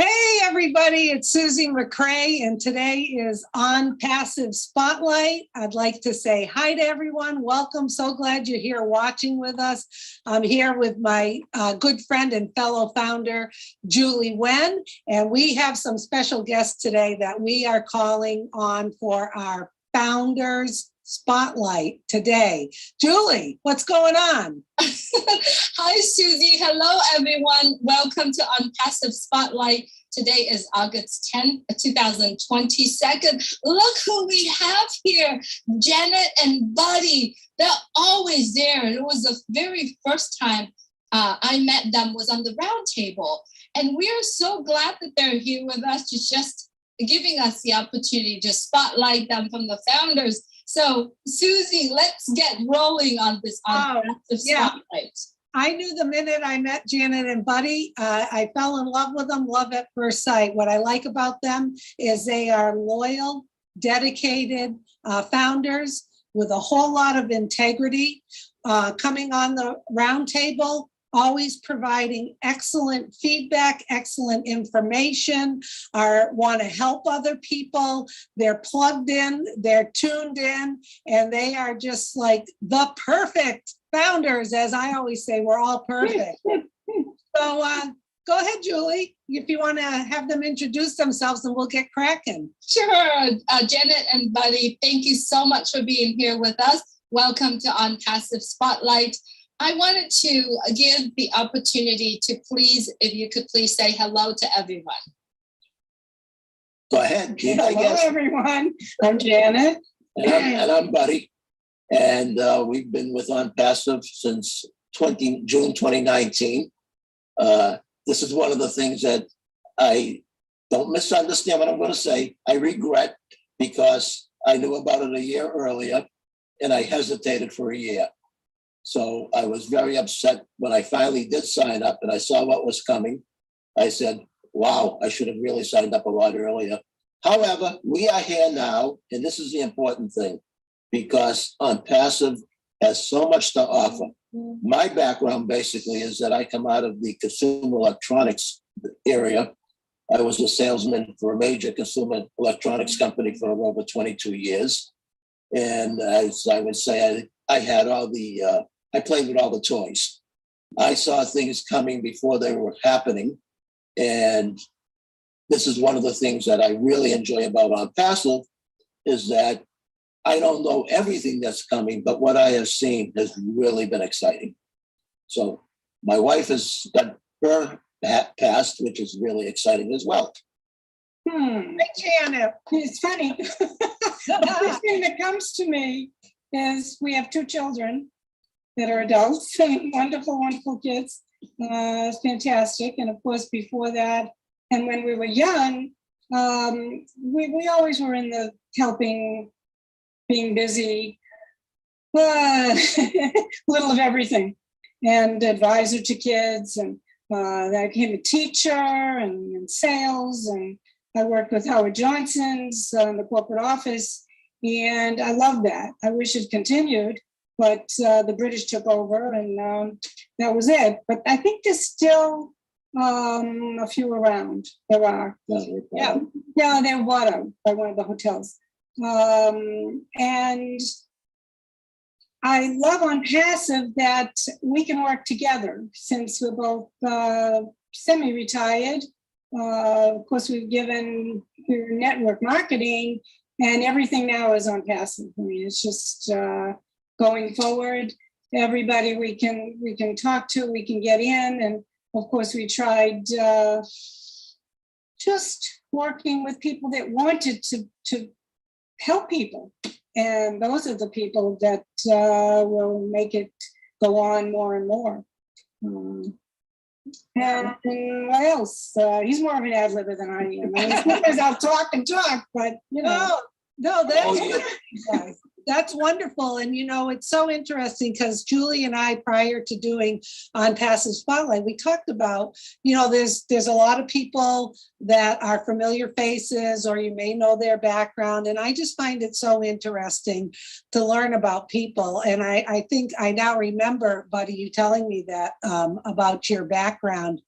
Hey everybody, it's Susie MeCrea, and today is On Passive Spotlight. I'd like to say hi to everyone. Welcome. So glad you're here watching with us. I'm here with my good friend and fellow founder, Julie Wen, and we have some special guests today that we are calling on for our Founders Spotlight today. Julie, what's going on? Hi, Susie. Hello, everyone. Welcome to ONPASSIVE Spotlight. Today is August 10th, 2022. Look who we have here, Janet and Buddy. They're always there. And it was the very first time I met them was on the round table. And we are so glad that they're here with us, just giving us the opportunity to spotlight them from the founders. So, Susie, let's get rolling on this ONPASSIVE Spotlight. I knew the minute I met Janet and Buddy, I fell in love with them, love at first sight. What I like about them is they are loyal, dedicated founders with a whole lot of integrity, coming on the round table, always providing excellent feedback, excellent information, want to help other people. They're plugged in, they're tuned in, and they are just like the perfect founders. As I always say, we're all perfect. So go ahead, Julie, if you want to have them introduce themselves and we'll get cracking. Sure. Janet and Buddy, thank you so much for being here with us. Welcome to ONPASSIVE Spotlight. I wanted to give the opportunity to please, if you could please say hello to everyone. Go ahead. Hello, everyone. I'm Janet. And I'm Buddy. And we've been with ONPASSIVE since June 2019. This is one of the things that I don't misunderstand what I'm going to say. I regret because I knew about it a year earlier and I hesitated for a year. So I was very upset when I finally did sign up and I saw what was coming. I said, wow, I should have really signed up a lot earlier. However, we are here now, and this is the important thing, because ONPASSIVE has so much to offer. My background basically is that I come out of the consumer electronics area. I was a salesman for a major consumer electronics company for over 22 years. And as I would say, I had I played with all the toys. I saw things coming before they were happening. And this is one of the things that I really enjoy about ONPASSIVE is that I don't know everything that's coming, but what I have seen has really been exciting. So my wife has got her past, which is really exciting as well. Hey, Janet. It's funny. The first thing that comes to me is we have two children that are adults, wonderful, wonderful kids. It's fantastic. And of course, before that, and when we were young, we always were in the helping, being busy, little of everything, and advisor to kids. And I became a teacher and in sales, and I worked with Howard Johnson's in the corporate office, and I love that. I wish it continued, but the British took over, and that was it. But I think there's still a few around. There are. Yeah, they're bought out by one of the hotels. And I love ONPASSIVE that we can work together since we're both semi-retired. Of course, we're network marketing, and everything now is ONPASSIVE. I mean, it's just going forward. Everybody we can talk to, we can get in, and of course, we tried just working with people that wanted to help people, and those are the people that will make it go on more and more. And what else? He's more of an ad-libber than I am. I mean, sometimes I'll talk and talk, but you know. No, that's wonderful. And, you know, it's so interesting because Julie and I, prior to doing ONPASSIVE Spotlight, we talked about, you know, there's a lot of people that are familiar faces, or you may know their background. And I just find it so interesting to learn about people. And I think I now remember, Buddy, you telling me that about your background,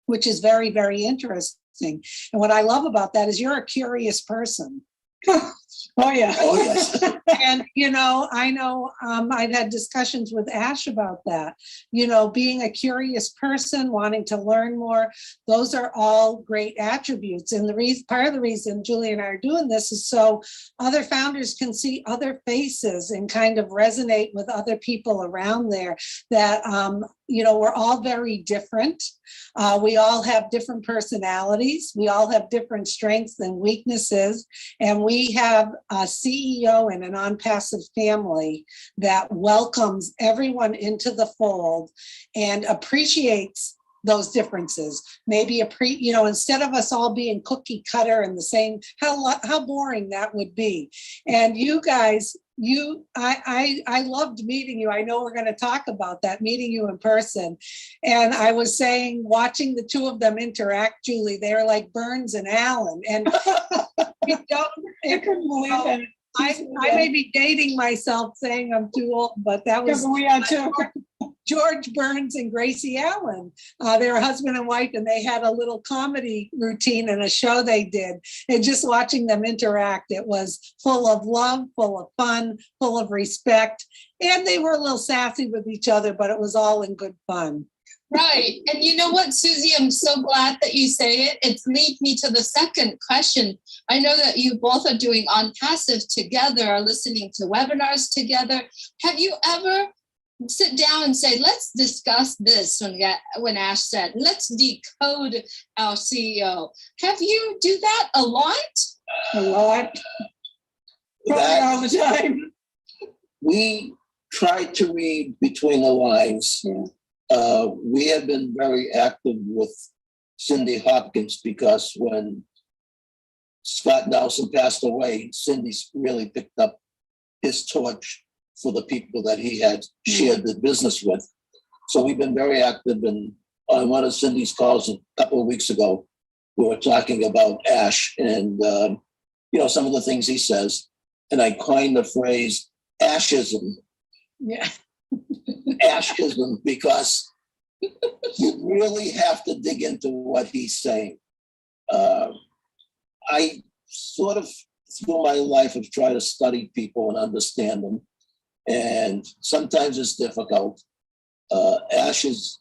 which is very, very interesting. everything. And what I love about that is you're a curious person. Oh, yeah. Oh, yes. And, I know I've had discussions with Ash about that, being a curious person, wanting to learn more. Those are all great attributes. And part of the reason Julie and I are doing this is so other founders can see other faces and kind of resonate with other people around there that, we're all very different. We all have different personalities. We all have different strengths and weaknesses. And we have a CEO in an ONPASSIVE family that welcomes everyone into the fold and appreciates those differences. Maybe instead of us all being cookie cutter and the same, how boring that would be. And you guys, I loved meeting you. I know we're going to talk about that, meeting you in person. And I was saying, watching the two of them interact, Julie, they're like Burns and Allen. And I couldn't believe that. I may be dating myself saying I'm too old, but that was we are too. George Burns and Gracie Allen. They were husband and wife, and they had a little comedy routine and a show they did. And just watching them interact, it was full of love, full of fun, full of respect. And they were a little sassy with each other, but it was all in good fun. Right. And you know what, Susie, I'm so glad that you say it. It leads me to the second question. I know that you both are doing ONPASSIVE together, are listening to webinars together. Have you ever sit down and say, let's discuss this when Ash said, let's decode our CEO? Have you do that a lot? A lot. Probably all the time. We try to read between the lines. Yeah. We have been very active with Cindy Hopkins because when Scott Nelson passed away, Cindy's really picked up his torch for the people that he had shared the business with. So we've been very active. And on one of Cindy's calls a couple of weeks ago, we were talking about Ash and, some of the things he says. And I coined the phrase Ashism. Yeah. Ashism, because you really have to dig into what he's saying. I sort of, through my life, have tried to study people and understand them. And sometimes it's difficult. Ash is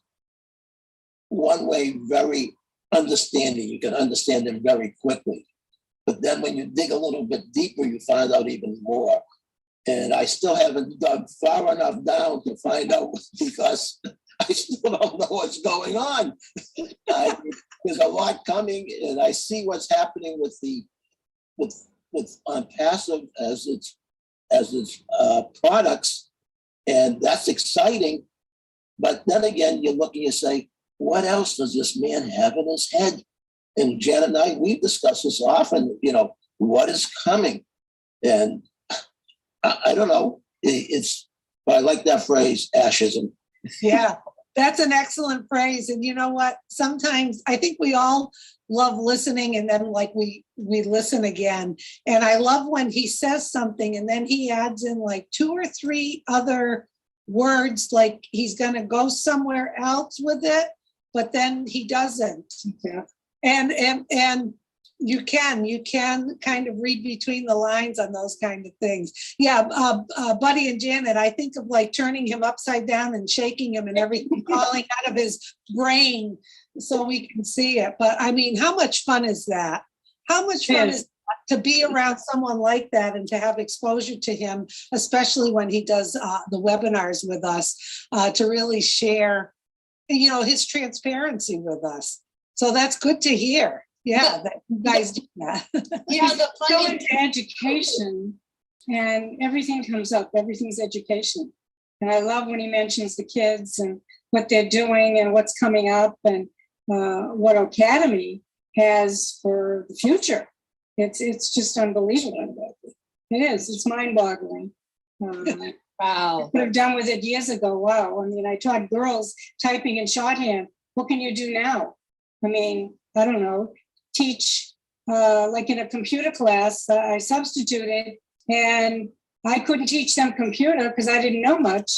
one way very understanding. You can understand him very quickly. But then when you dig a little bit deeper, you find out even more. And I still haven't dug far enough down to find out because I still don't know what's going on. There's a lot coming, and I see what's happening with ONPASSIVE as its products, and that's exciting. But then again, you look and you say, what else does this man have in his head? And Janet and I, we've discussed this often. What is coming? And I don't know. But I like that phrase, Ashism. Yeah, that's an excellent phrase. And you know what? Sometimes I think we all love listening, and then we listen again. And I love when he says something and then he adds in like 2 or 3 other words, like he's going to go somewhere else with it, but then he doesn't. Yeah. And you can kind of read between the lines on those kind of things. Yeah, Buddy and Janet, I think of like turning him upside down and shaking him and everything falling out of his brain so we can see it. But I mean, how much fun is that? How much fun is that to be around someone like that and to have exposure to him, especially when he does the webinars with us, to really share, his transparency with us. So that's good to hear. Yeah, that you guys do that. Yeah, Go into education and everything comes up. Everything's education. And I love when he mentions the kids and what they're doing and what's coming up and what Academy has for the future. It's just unbelievable. It is. It's mind-boggling. Wow. I could have done with it years ago. Wow. I mean, I taught girls typing in shorthand. What can you do now? I mean, I don't know. Teach like in a computer class. I substituted and I couldn't teach them computer because I didn't know much.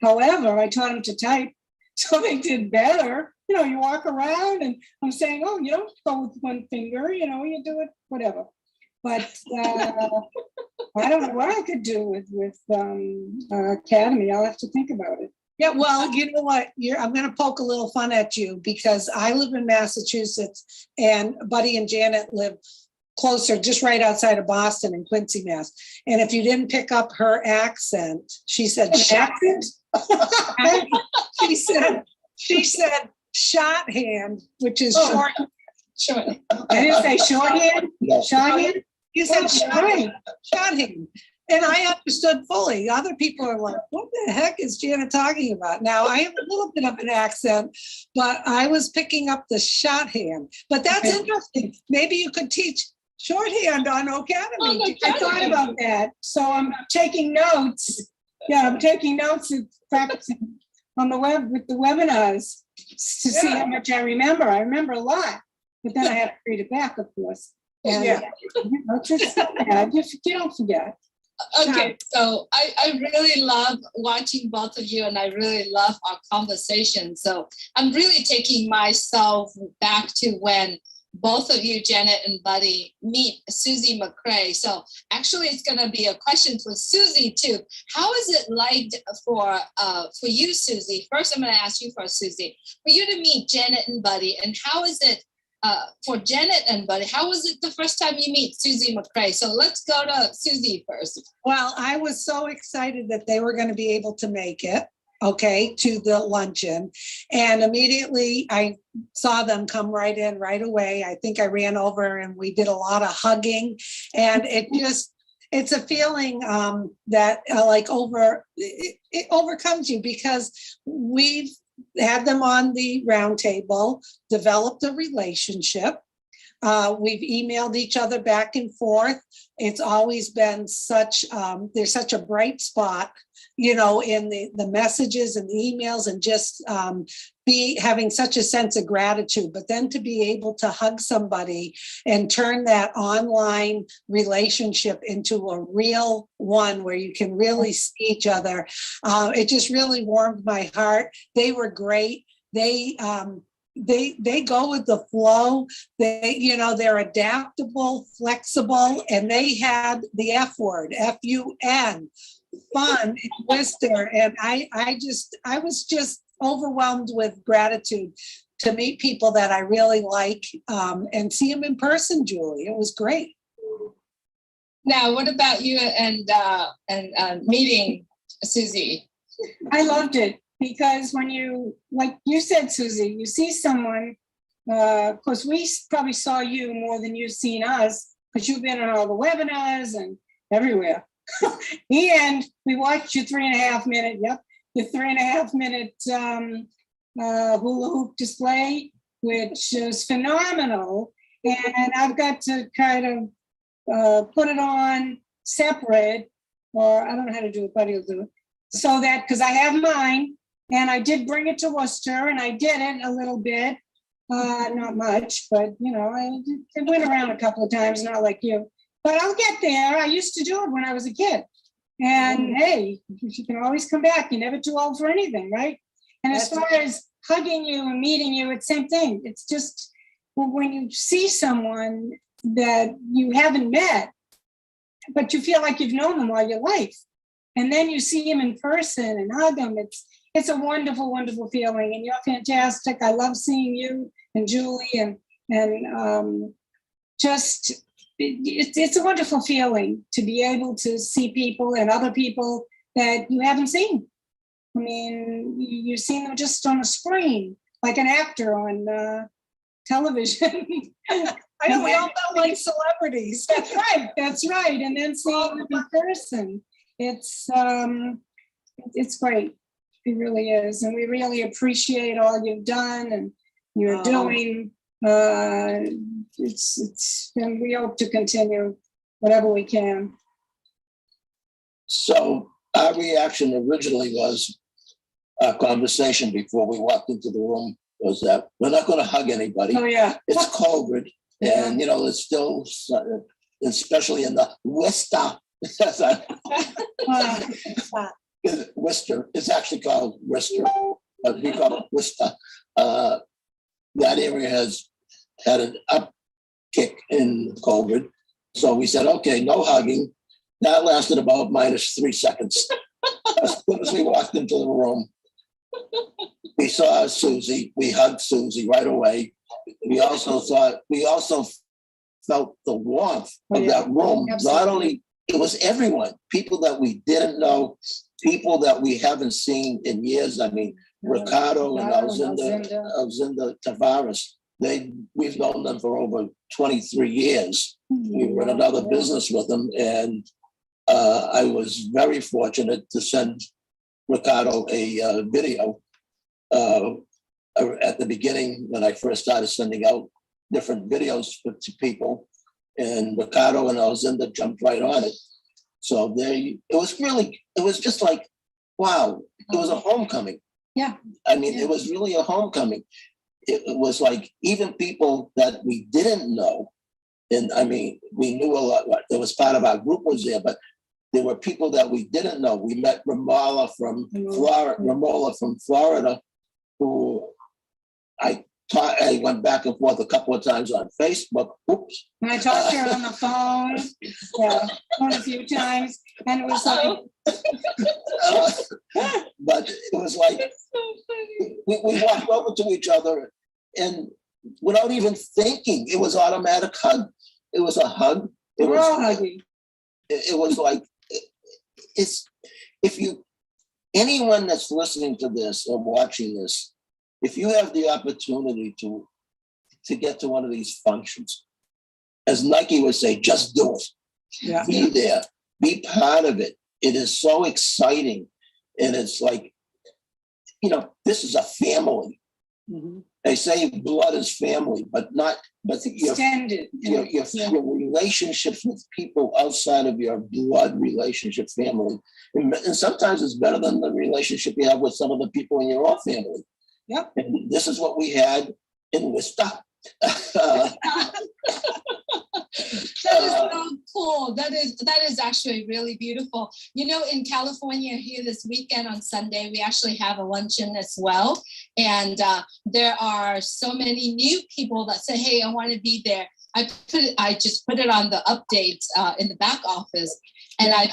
However, I taught them to type, so they did better. you walk around and I'm saying, oh, you don't go with one finger, you do it, whatever. But I don't know what I could do with Academy. I'll have to think about it. Yeah, well, you know what? I'm going to poke a little fun at you because I live in Massachusetts and Buddy and Janet live closer, just right outside of Boston in Quincy, Mass. And if you didn't pick up her accent, she said, Accent? she said shot hand, which is Oh. short. Sure. I didn't say shorthand. No. Shorthand. You said Right. shot hand. And I understood fully. Other people are like, what the heck is Janet talking about? Now, I have a little bit of an accent, but I was picking up the shot hand. But that's Okay. interesting. Maybe you could teach shorthand on Academy. I thought about that. So I'm taking notes. Yeah, I'm taking notes and practicing on the web with the webinars to see how much I remember. I remember a lot, but then I have to read it back, of course. And Yeah. it's just so bad. You don't forget. Okay, so I really love watching both of you and I really love our conversation. So I'm really taking myself back to when both of you, Janet and Buddy, meet Susie MeCrea. So actually it's gonna be a question for Susie too. How is it like for you, Susie? First, I'm gonna ask you first, Susie, for you to meet Janet and Buddy, and how is it for Janet and Buddy, how was it the first time you meet Susie MeCrea? So let's go to Susie first. Well, I was so excited that they were going to be able to make it, okay, to the luncheon. And immediately I saw them come right in right away. I think I ran over and we did a lot of hugging. And it's a feeling that it overcomes you because we've had them on the round table, developed a relationship. We've emailed each other back and forth. It's always been there's such a bright spot, in the messages and the emails and just having such a sense of gratitude. But then to be able to hug somebody and turn that online relationship into a real one where you can really see each other, it just really warmed my heart. They were great. They go with the flow. They're adaptable, flexible, and they had the F word, F-U-N, fun and Worcester. And I was just overwhelmed with gratitude to meet people that I really like and see them in person, Julie. It was great. Now, what about you and meeting Susie? I loved it because when like you said, Susie, you see someone, of course, we probably saw you more than you've seen us because you've been on all the webinars and everywhere. And we watched your 3.5 minute, your 3.5 minute hula hoop display, which is phenomenal. And I've got to kind of put it on separate, or I don't know how to do it, Buddy will do it. So that, because I have mine, and I did bring it to Worcester, and I did it a little bit, not much, but I went around a couple of times, not like you. But I'll get there. I used to do it when I was a kid. And hey, you can always come back. You're never too old for anything, right? And as far as hugging you and meeting you, it's the same thing. It's just when you see someone that you haven't met, but you feel like you've known them all your life. And then you see them in person and hug them. It's a wonderful, wonderful feeling. And you're fantastic. I love seeing you and Julie and just... It's a wonderful feeling to be able to see people and other people that you haven't seen. I mean, you've seen them just on a screen, like an actor on television. I know, we all felt like celebrities. That's right. That's right. And then seeing them in person, it's great. It really is. And we really appreciate all you've done and you're doing. And we hope to continue whatever we can. So our reaction originally was, our conversation before we walked into the room was that we're not going to hug anybody. Oh yeah, It's COVID, and it's still, especially in the Worcester. Worcester. It's actually called Worcester, but we call it Worcester. that area has had an upkick in COVID. So we said, okay, no hugging. That lasted about -3 seconds. As soon as we walked into the room, we saw Susie. We hugged Susie right away. We also felt the warmth of that room. Not only, it was everyone, people that we didn't know, people that we haven't seen in years. I mean, Ricardo and Alzinda Tavares, we've known them for over 23 years. We were in another business with them, and I was very fortunate to send Ricardo a video at the beginning when I first started sending out different videos to people, and Ricardo and Alzinda jumped right on it. So it was just like, wow, it was a homecoming. Yeah. I mean, it was really a homecoming. It was like even people that we didn't know, and I mean, we knew a lot. There was part of our group was there, but there were people that we didn't know. We met Ramola from Florida, who I went back and forth a couple of times on Facebook. Oops. And I talked to her on the phone, a few times, and it was like, but it was like we walked over to each other, and without even thinking, it was automatic hug. It was a hug. It we're all hugging. It was like anyone that's listening to this or watching this, if you have the opportunity to get to one of these functions, as Nike would say, just do it. Yeah. Be there. Be part of it. It is so exciting. And it's like, this is a family. Mm-hmm. They say blood is family, but Extended. your relationships with people outside of your blood relationship family. And sometimes it's better than the relationship you have with some of the people in your own family. Yep. And this is what we had in Worcester. That is so cool. That is actually really beautiful. In California here this weekend on Sunday, we actually have a luncheon as well. And there are so many new people that say, hey, I want to be there. I just put it on the update in the back office. And I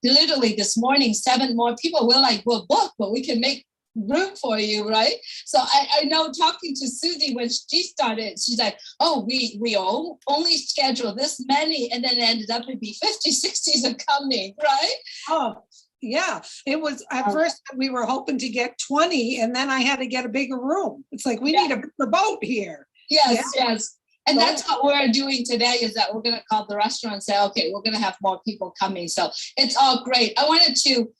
literally this morning, 7 more people were like, we'll book, but we can make room for you, right? So I know talking to Susie when she started, she's like, oh, we only schedule this many, and then it ended up to be 50, 60s are coming, right? Oh, yeah. It was at first we were hoping to get 20, and then I had to get a bigger room. It's like we need a bigger boat here. Yes. And that's what we're doing today, is that we're going to call the restaurant and say, okay, we're going to have more people coming. So it's all great. I wanted to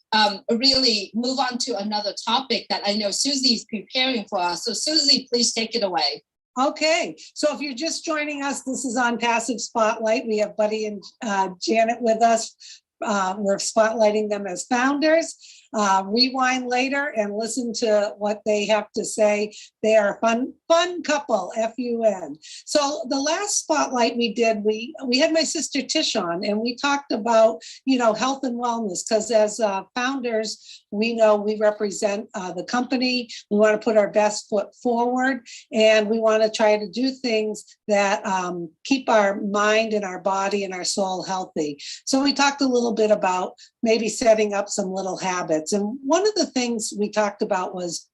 really move on to another topic that I know Susie's preparing for us. So Susie, please take it away. Okay, so if you're just joining us, this is ONPASSIVE Spotlight. We have Buddy and Janet with us. We're spotlighting them as founders. Rewind later and listen to what they have to say. They are a fun couple, F-U-N. So the last spotlight we did, we had my sister Tish on, and we talked about, health and wellness, because as founders, we know we represent the company. We want to put our best foot forward, and we want to try to do things that keep our mind and our body and our soul healthy. So we talked a little bit about maybe setting up some little habits. And one of the things we talked about was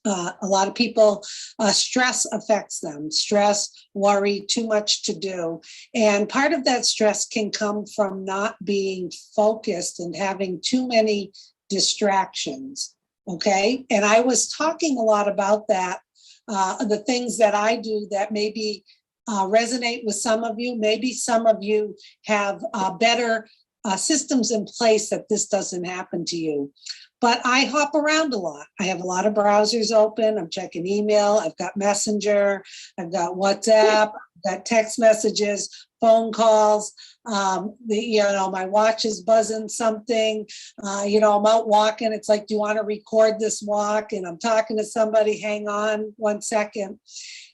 a lot of people, stress affects them. Stress, worry, too much to do. And part of that stress can come from not being focused and having too many distractions. Okay. And I was talking a lot about that, the things that I do that maybe resonate with some of you. Maybe some of you have better systems in place that this doesn't happen to you. But I hop around a lot. I have a lot of browsers open. I'm checking email. I've got Messenger. I've got WhatsApp. I've got text messages, phone calls. My watch is buzzing something. I'm out walking. It's like, do you want to record this walk? And I'm talking to somebody. Hang on 1 second.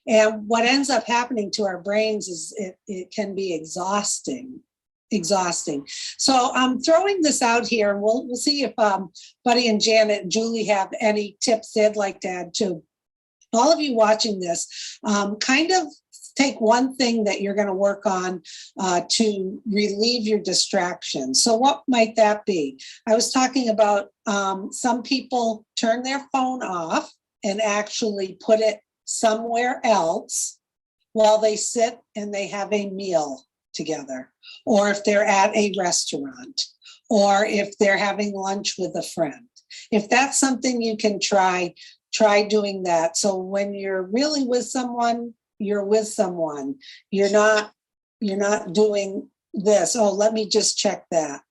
And what ends up happening to our brains is it can be exhausting. So I'm throwing this out here, and we'll see if Buddy and Janet and Julie have any tips they'd like to add too. all of you watching this, kind of take one thing that you're going to work on to relieve your distractions. So what might that be? I was talking about some people turn their phone off and actually put it somewhere else while they sit and they have a meal together, or if they're at a restaurant, or if they're having lunch with a friend. If that's something you can try doing that. So when you're really with someone, you're with someone. You're not doing this. Oh, let me just check that.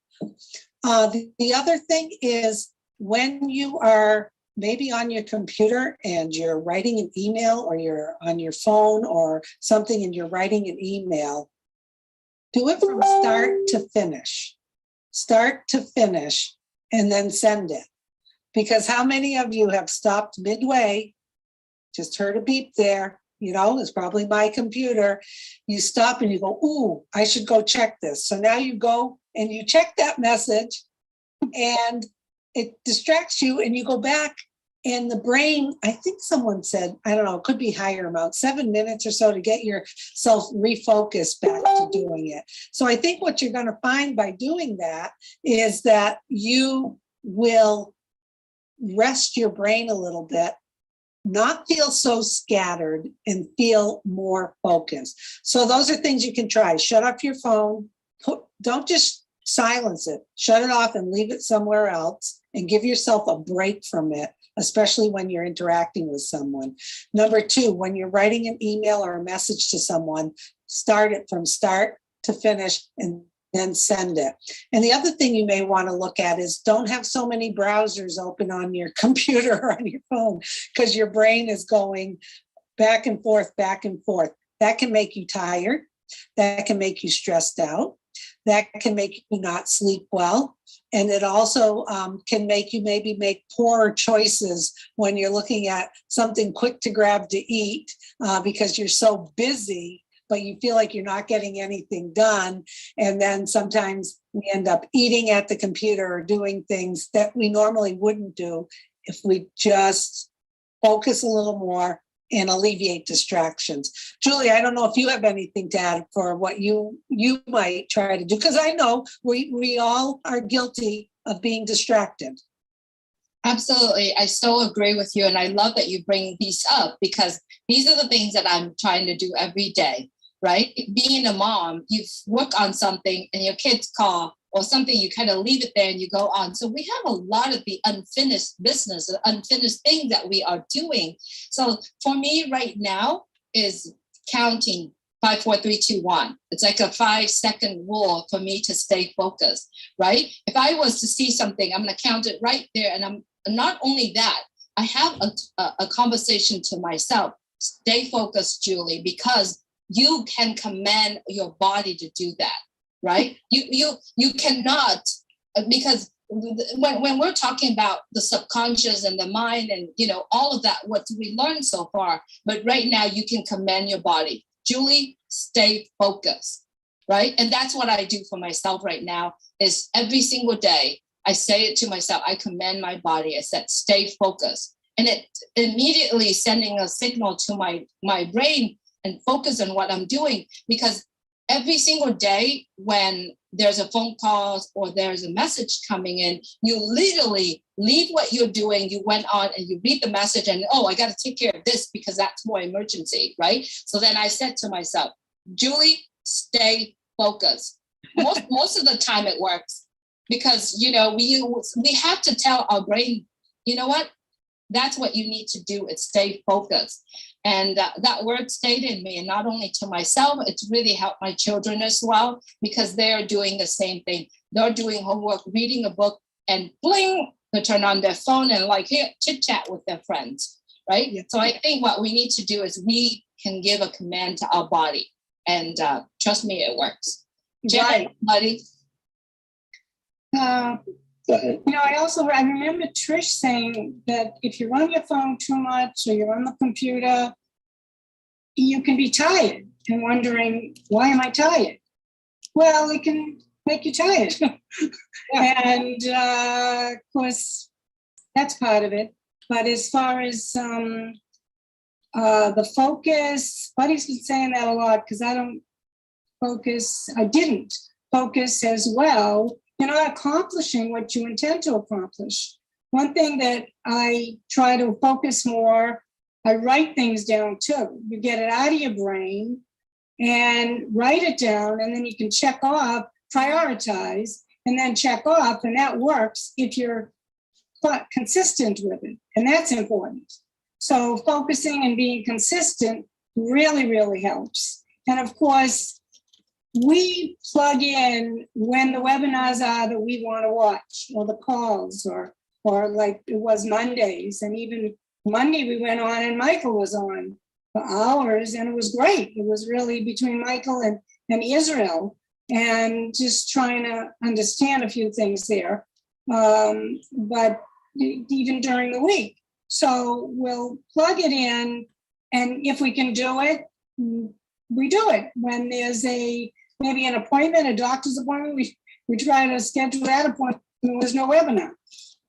The other thing is when you are maybe on your computer and you're writing an email, or you're on your phone or something and you're writing an email, do it from start to finish. Start to finish and then send it. Because how many of you have stopped midway, just heard a beep there, it's probably my computer. You stop and you go, ooh, I should go check this. So now you go and you check that message and it distracts you and you go back, and the brain, I think someone said, I don't know, it could be higher amount, 7 minutes or so to get yourself refocused back to doing it. So I think what you're going to find by doing that is that you will rest your brain a little bit, not feel so scattered, and feel more focused. So those are things you can try. Shut off your phone. Don't just silence it. Shut it off and leave it somewhere else, and give yourself a break from it, especially when you're interacting with someone. Number 2, when you're writing an email or a message to someone, start it from start to finish and then send it. And the other thing you may want to look at is don't have so many browsers open on your computer or on your phone, because your brain is going back and forth, back and forth. That can make you tired. That can make you stressed out. That can make you not sleep well. And it also can make you maybe make poorer choices when you're looking at something quick to grab to eat because you're so busy, but you feel like you're not getting anything done. And then sometimes we end up eating at the computer or doing things that we normally wouldn't do if we just focus a little more and alleviate distractions. Julie, I don't know if you have anything to add for what you might try to do, because I know we all are guilty of being distracted. Absolutely. I so agree with you. And I love that you bring these up, because these are the things that I'm trying to do every day, right? Being a mom, you work on something and your kids call or something, you kind of leave it there and you go on. So we have a lot of the unfinished business, the unfinished things that we are doing. So for me right now is counting 5, 4, 3, 2, 1. It's like a 5-second rule for me to stay focused, right? If I was to see something, I'm going to count it right there. And I'm not only that, I have a conversation to myself. Stay focused, Julie, because you can command your body to do that. Right? You cannot, because when we're talking about the subconscious and the mind and, all of that, what we learned so far, but right now you can command your body. Julie, stay focused, right? And that's what I do for myself right now is every single day, I say it to myself, I command my body. I said, stay focused. And it immediately sending a signal to my brain and focus on what I'm doing, because every single day when there's a phone call or there's a message coming in, you literally leave what you're doing. You went on and you read the message and, oh, I got to take care of this because that's more emergency, right? So then I said to myself, Julie, stay focused. Most of the time it works because, we have to tell our brain, you know what? That's what you need to do is stay focused. And that word stayed in me, and not only to myself, it's really helped my children as well, because they're doing the same thing. They're doing homework, reading a book, and bling, they turn on their phone and chit chat with their friends, right? Yeah. So I think what we need to do is we can give a command to our body, and trust me, it works. Right, buddy. Go ahead. I remember Trish saying that if you're on your phone too much or you're on the computer, you can be tired and wondering, why am I tired? Well, it can make you tired. And of course, that's part of it. But as far as the focus, Buddy's been saying that a lot because I didn't focus as well. You're not accomplishing what you intend to accomplish. One thing that I try to focus more, I write things down too. You get it out of your brain and write it down, and then you can check off, prioritize, and then check off, and that works if you're consistent with it, and that's important. So focusing and being consistent really, really helps. And of course, we plug in when the webinars are that we want to watch, or the calls, or like it was Mondays, and even Monday we went on and Michael was on for hours, and it was great. It was really between Michael and Israel, and just trying to understand a few things there. But even during the week. So we'll plug it in, and if we can do it, we do it. When there's maybe an appointment, a doctor's appointment, we try to schedule that appointment. There was no webinar.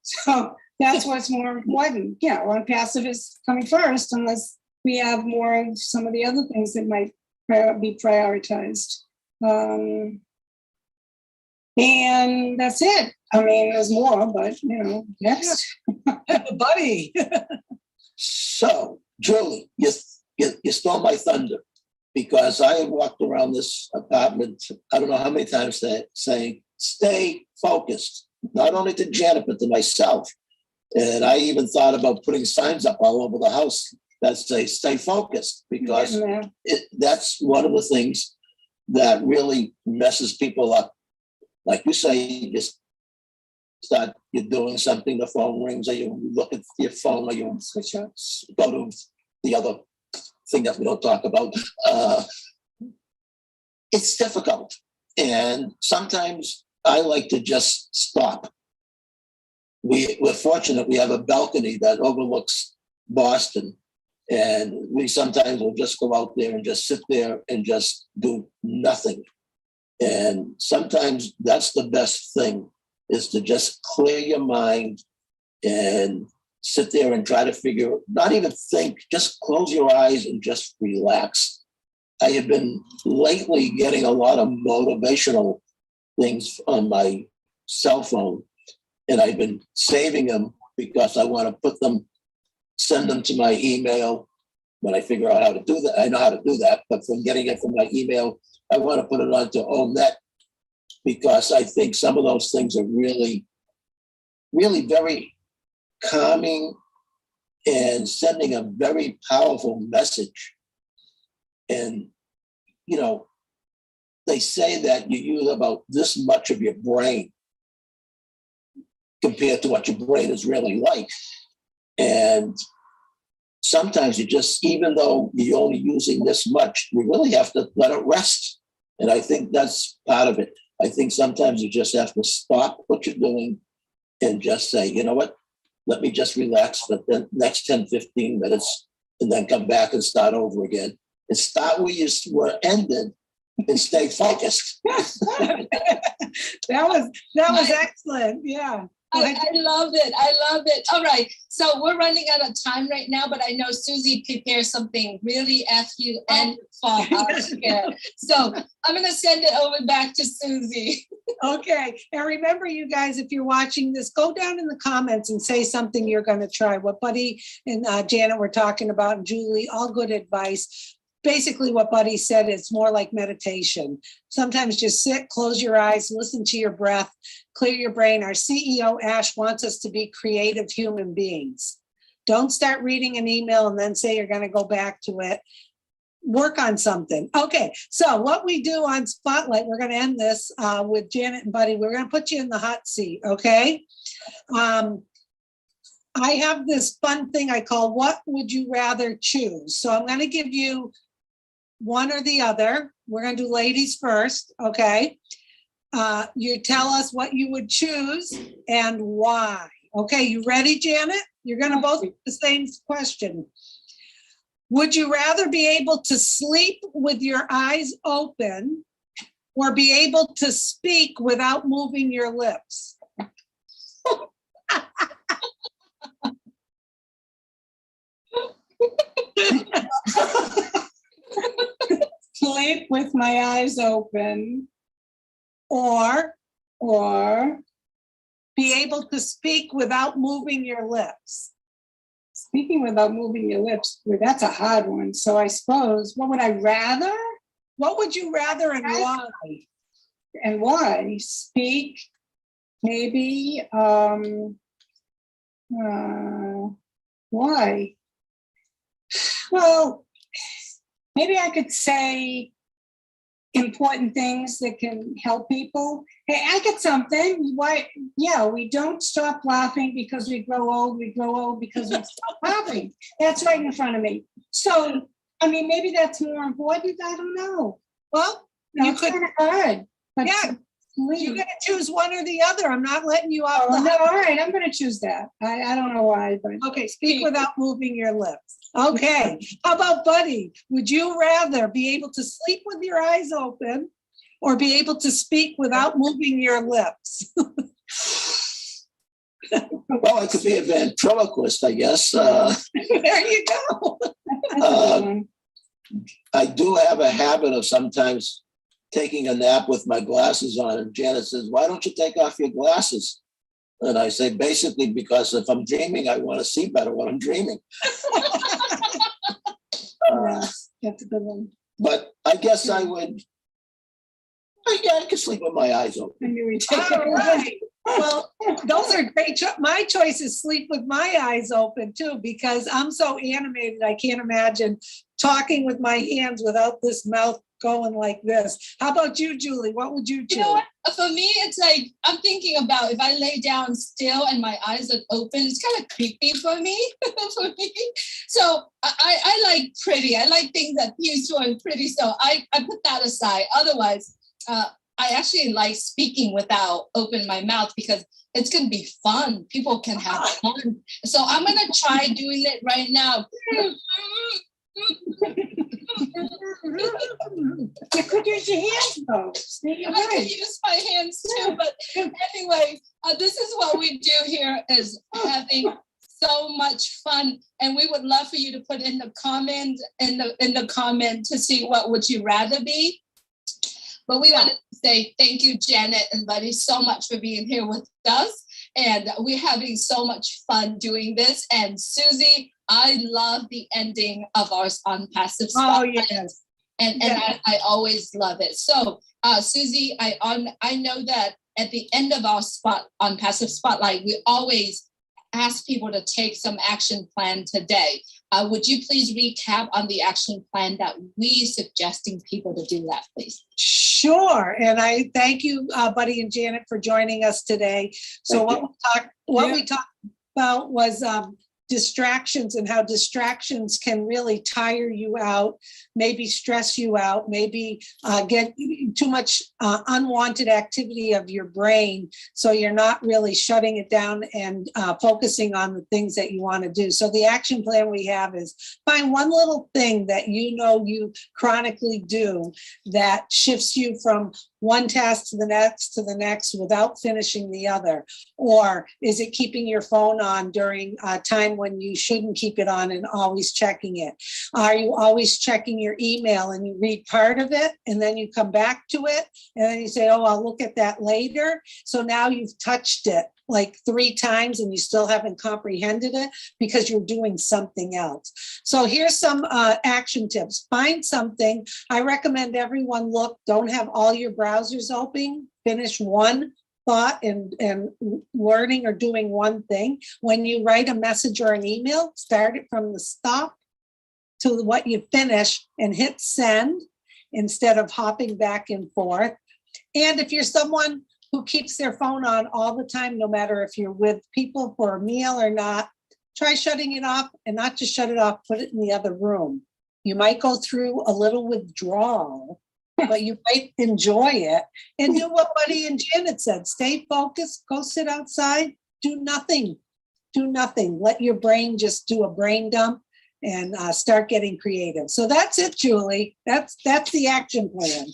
So that's what's more important. Yeah, ONPASSIVE is coming first, unless we have more of some of the other things that might be prioritized. And that's it. I mean, there's more, but next. Buddy. So, Julie, you stole my thunder, because I have walked around this apartment, I don't know how many times, saying, stay focused, not only to Janet, but to myself. And I even thought about putting signs up all over the house that say, stay focused, because that's one of the things that really messes people up. Like you say, you just you're doing something, the phone rings, or you look at your phone, or you switch out, go to the other thing that we don't talk about. It's difficult. And sometimes I like to just stop. We're fortunate we have a balcony that overlooks Boston. And we sometimes will just go out there and just sit there and just do nothing. And sometimes that's the best thing, is to just clear your mind and sit there and try to figure, not even think, just close your eyes and just relax. I have been lately getting a lot of motivational things on my cell phone, and I've been saving them because I want to put them, send them to my email when I figure out how to do that. I know how to do that, but from getting it from my email, I want to put it onto ONET, because I think some of those things are really, really very calming and sending a very powerful message. And, they say that you use about this much of your brain compared to what your brain is really like. And sometimes you just, even though you're only using this much, you really have to let it rest. And I think that's part of it. I think sometimes you just have to stop what you're doing and just say, you know what, let me just relax for the next 10, 15 minutes, and then come back and start over again. And start where you were ended and stay focused. That was excellent. Yeah. I love it. I love it. All right. So we're running out of time right now, but I know Susie prepared something really FUN for us here. So I'm going to send it over back to Susie. Okay. And remember, you guys, if you're watching this, go down in the comments and say something you're going to try. What Buddy and Janet were talking about, and Julie, all good advice. Basically, what Buddy said is more like meditation. Sometimes just sit, close your eyes, listen to your breath, clear your brain. Our CEO, Ash, wants us to be creative human beings. Don't start reading an email and then say you're going to go back to it. Work on something. Okay, so what we do on Spotlight, we're going to end this with Janet and Buddy. We're going to put you in the hot seat, okay? I have this fun thing I call What Would You Rather Choose? So I'm going to give you one or the other. We're going to do ladies first, okay? You tell us what you would choose and why. Okay, you ready, Janet? You're going to both do the same question. Would you rather be able to sleep with your eyes open or be able to speak without moving your lips? sleep with my eyes open, Or or be able to speak without moving your lips. speaking without moving your lips. Well, that's a hard one. So I suppose, what would I rather What would you rather and why? and why? Speak, maybe, why? Well, maybe I could say important things that can help people. Hey, I get something. Why? Yeah, we don't stop laughing because we grow old. We grow old because we stop laughing. That's right in front of me. So, I mean, maybe that's more important. I don't know. Well, No, you it's could, kind of hard. But yeah, you got to choose one or the other. I'm not letting you off Oh, the no, hook. all right, I'm going to choose that. I don't know why, but Okay, speak without moving your lips. Okay, how about Buddy? Would you rather be able to sleep with your eyes open or be able to speak without moving your lips? Well, I could be a ventriloquist, I guess. There you go. that's a good one. I do have a habit of sometimes taking a nap with my glasses on, and Janet says, "Why don't you take off your glasses?" And I say, basically, because if I'm dreaming, I want to see better when I'm dreaming. Yes, that's a good one. But I guess I would, I could sleep with my eyes open. I knew we'd take All it. right. Well, those are great. My choice is sleep with my eyes open too, because I'm so animated. I can't imagine talking with my hands without this mouth going like this. How about you, Julie? What would you choose? You know what? For me, it's like I'm thinking about if I lay down still and my eyes are open, it's kind of creepy for me. For me, so I like pretty. I like things that peaceful and pretty. So I put that aside. Otherwise, I actually like speaking without opening my mouth because it's gonna be fun. People can have fun. So I'm gonna try doing it right now. You could use your hands though. You're I can right. use my hands too, but anyway, this is what we do here is having so much fun, and we would love for you to put in the comment to see what would you rather be. But we want to say thank you, Janet and Buddy, so much for being here with us, and we're having so much fun doing this. And Susie, I love the ending of our ONPASSIVE Spotlight. Oh, yes. And I always love it. So, Susie, I know that at the end of our ONPASSIVE Spotlight, we always ask people to take some action plan today. Would you please recap on the action plan that we suggesting people to do that, please? Sure. And I thank you, Buddy and Janet, for joining us today. So Thank what we talked about was distractions and how distractions can really tire you out, maybe stress you out, maybe get too much unwanted activity of your brain. So you're not really shutting it down and focusing on the things that you want to do. So the action plan we have is find one little thing that you know you chronically do that shifts you from one task to the next without finishing the other? Or is it keeping your phone on during a time when you shouldn't keep it on and always checking it? Are you always checking your email and you read part of it and then you come back to it and then you say, oh, I'll look at that later. So now you've touched it like 3 times and you still haven't comprehended it because you're doing something else. So here's some action tips. Find something. I recommend everyone don't have all your browsers open. Finish one thought and learning or doing one thing. When you write a message or an email, start it from the stop to what you finish and hit send instead of hopping back and forth. And if you're someone who keeps their phone on all the time, no matter if you're with people for a meal or not, try shutting it off, and not just shut it off, put it in the other room. You might go through a little withdrawal, but you might enjoy it. And do what Buddy and Janet said, stay focused, go sit outside, do nothing. Do nothing. Let your brain just do a brain dump and start getting creative. So that's it, Julie. That's the action plan.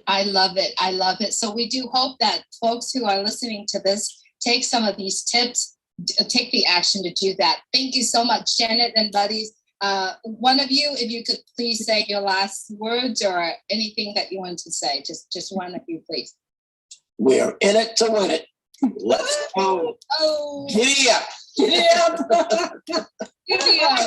I love it. I love it. So we do hope that folks who are listening to this take some of these tips, take the action to do that. Thank you so much, Janet and Buddies. One of you, if you could please say your last words or anything that you want to say, just one of you, please. We're in it to win it. Let's go. Oh, Giddy up. Giddy up. Giddy up.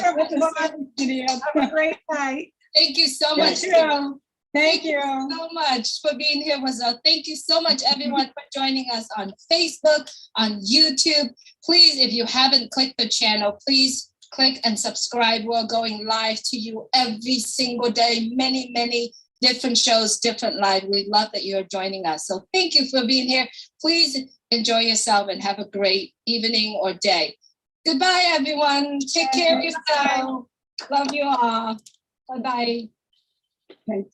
Giddy up. Have a great night. Thank you so much. Thank you. Thank you. So much for being here with us. Thank you so much, everyone, for joining us on Facebook, on YouTube. Please, if you haven't clicked the channel, please click and subscribe. We're going live to you every single day, many different shows, different live. We love that you're joining us. So thank you for being here. Please enjoy yourself and have a great evening or day. Goodbye, everyone. Take care of yourself. Love you all. Bye-bye. Thanks.